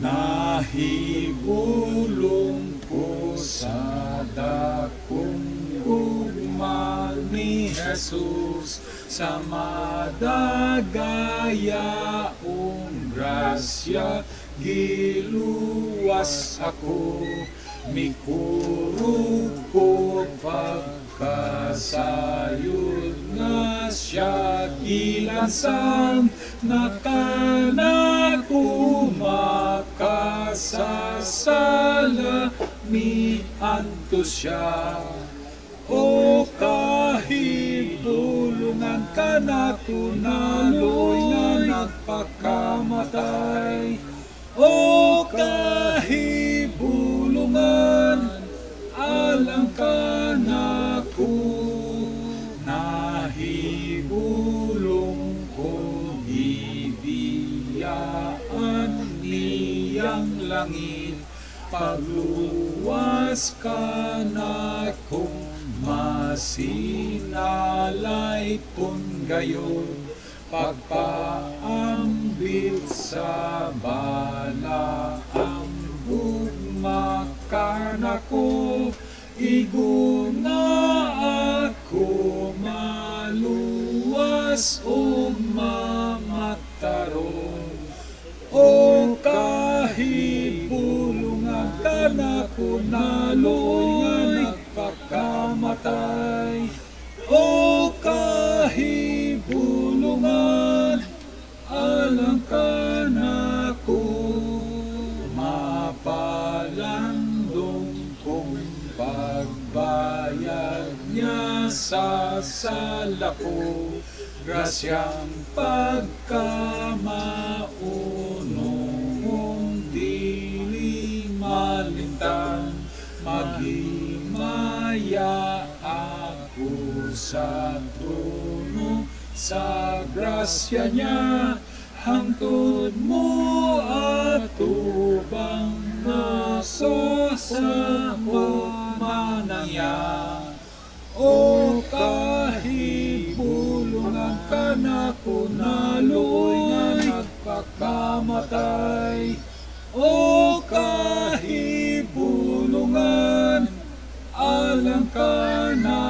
Nahibulong ko sa dakong gugma ni Jesus, sa madagayaong grasya giluwas ako. Mikurog ko pagkasayod nga siya gilansang, nakanako makasasala miadto siya. O kahibulungan ka na tunaloy nga nagpakamatay. O kahibulungan alang ka na ko, nahibulong ko bibiyaan niyang langit. Pagluwas ka na kung masinalay pun gayon, pagpaambit sa bala ang gugmakan ako. Iguna ako maluwas o mamataron. O kahibulungan ka na kunaloy nga nagpakamatay. O kahibulungan alang ka na ko, mapalandong kong pagbayad niya sa sala ko. Grasyang pagkamaunong dili malintang, maghimaya ako sa trono sa grasya niya. Hangtod mo at tubang naso sa kumanaya. O kahibulungan ka na kunaloy nga nagpakamatay. O kahibulungan alang ka na